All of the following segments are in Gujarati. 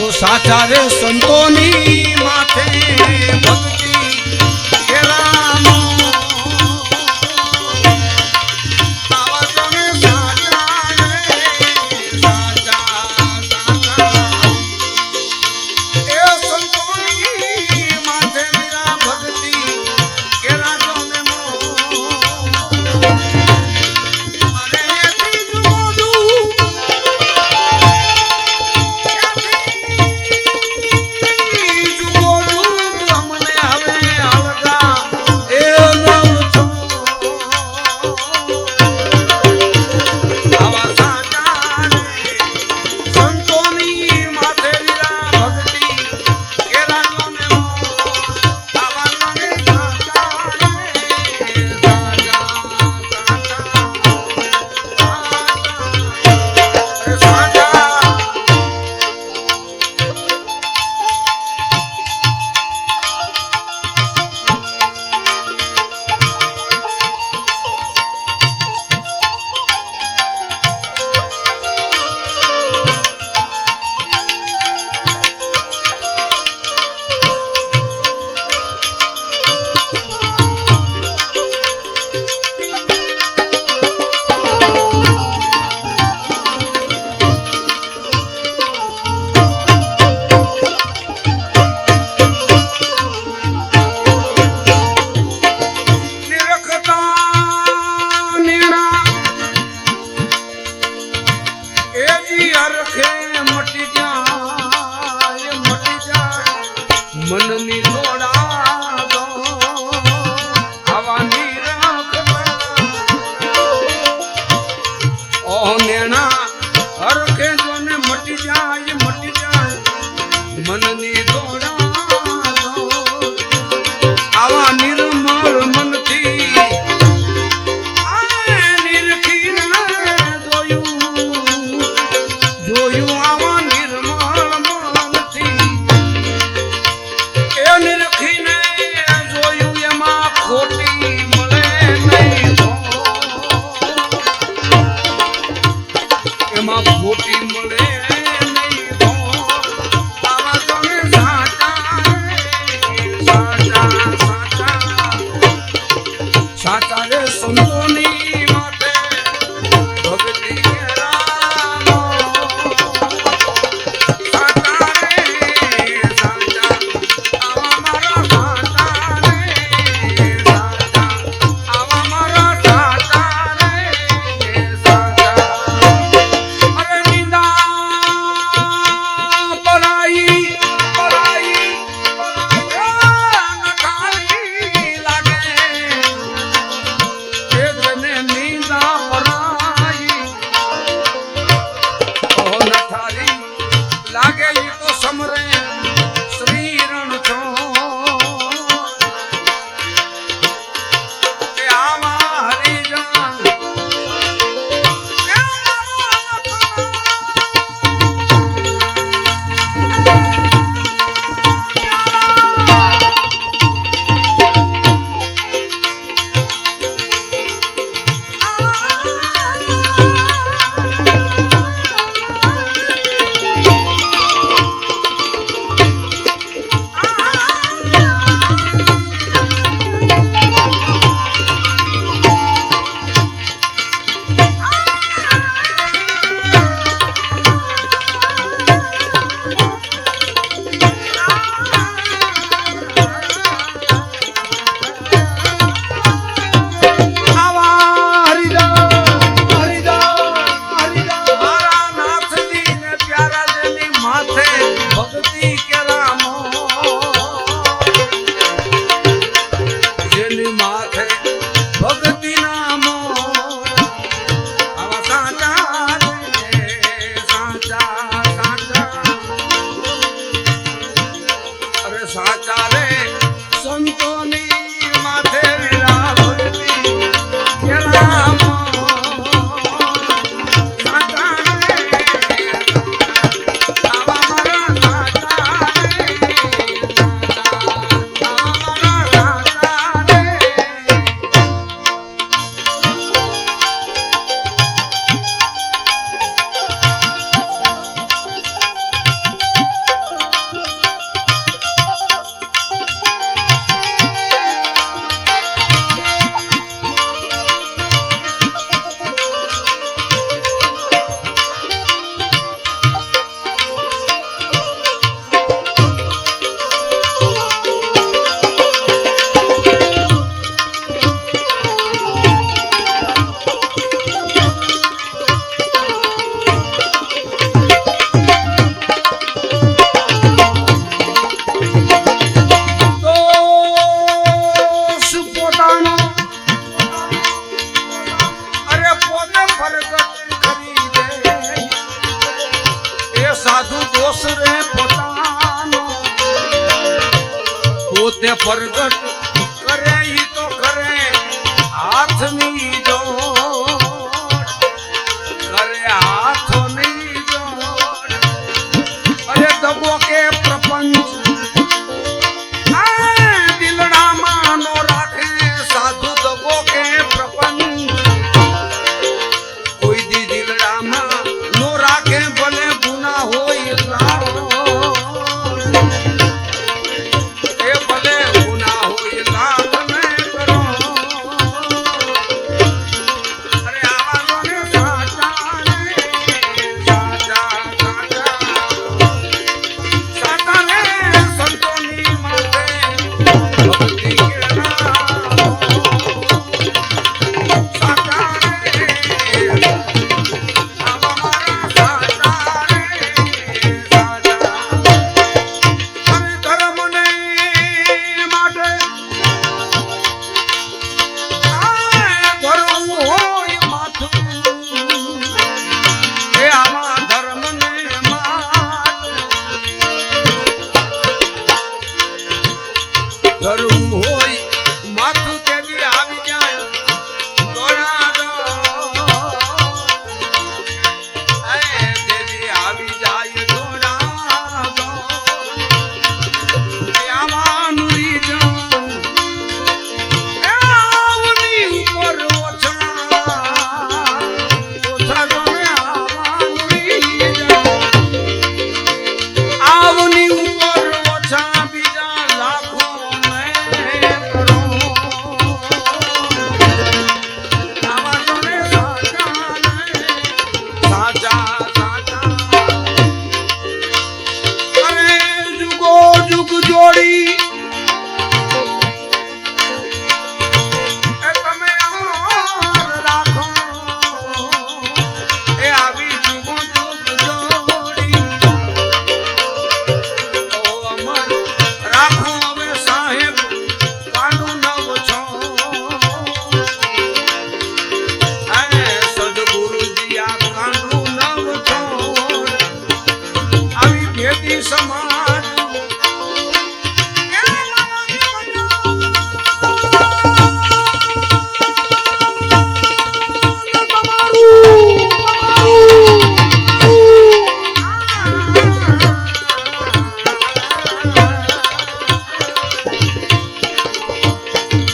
તો સાચા રે સંતોની માથે ભક્તિ કેરાનો આવાજોને સાચા રે સાચા સાચા એ સંતોની માથે મેરા ભક્તિ કેરાનો મનની દોડા દો આવાની ઓ નેણા હરખે જોને મટી જાય મનની દોડા દો આવા નિર્મળ મનથી નિરખીને જોયું આવા નિર્મળ મનથી નિરખીને જોયું એમાં ખોટી મળે નહીં એમાં ખોટી મળે નહીં આવા તમે સાચા રે સંતોની માટે ભક્તિ કેરાનો દાસ રે પોતાનો પોતે પ્રગટ કરે ઈ તો કરે હાથની જોડ કરે હાથની જોડ અરે દબો કે પ્રપંચ દિલડામાં નો રાખે સાધુ દબો કે પ્રપંચ કોઈ દી દિલડામાં નો રાખે ભલે ગુના હોય લાવો એ ભલે ગુના હોય લાખ ને કરો અરે આવા ને સાચા રે સાચા સાચા સાચા રે સંતોની માથે ભક્તિ કેળા સાચા રે આવા મારા સાચા રે સાચા અરે ધર્મને માટે ધર્મ હોય માથું એ આવા ધર્મને માટે ધર્મ હોય માથું તેની આવી જાય દોડા દો તેની આવી જાય દોડા દો આવાનું રીજન આવની ઉપર ઓછા ઓછા જોને આવવાનું રીજન આવની ઉપર ઓછા બીજા લાખો ને કરો આવા જોને સાચા સાચા અરે જુગો જુગ જોડી એ તમે અમર રાખો એ આવી જુગો જુગ જોડી તો અમર રાખો હવે સાહેબ કાનું નવ છો હે સદગુરુજી આ કાનું નવ છો આવી ભેદી સમાજ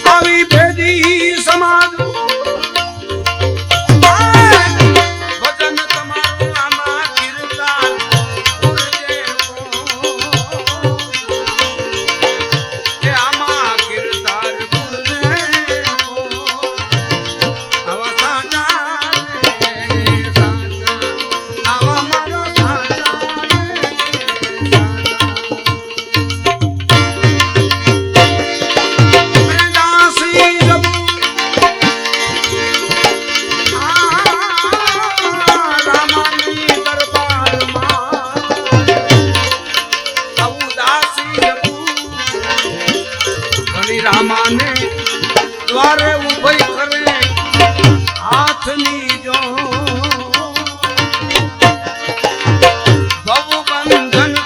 આવી ભેદી સમાજ વચન તમારું આમાં કીર્તન ગુરુજે કે આમાં કીર્તન ગુરુજે આવા સાચા રે સાચા આવા મારો સાચા રે દાસી જબુ રામાની દરબારમાં આવું દાસી જબુ ઘણી રામાને દ્વારે ઉભઈ કરે હાથની જો ભવ બંધન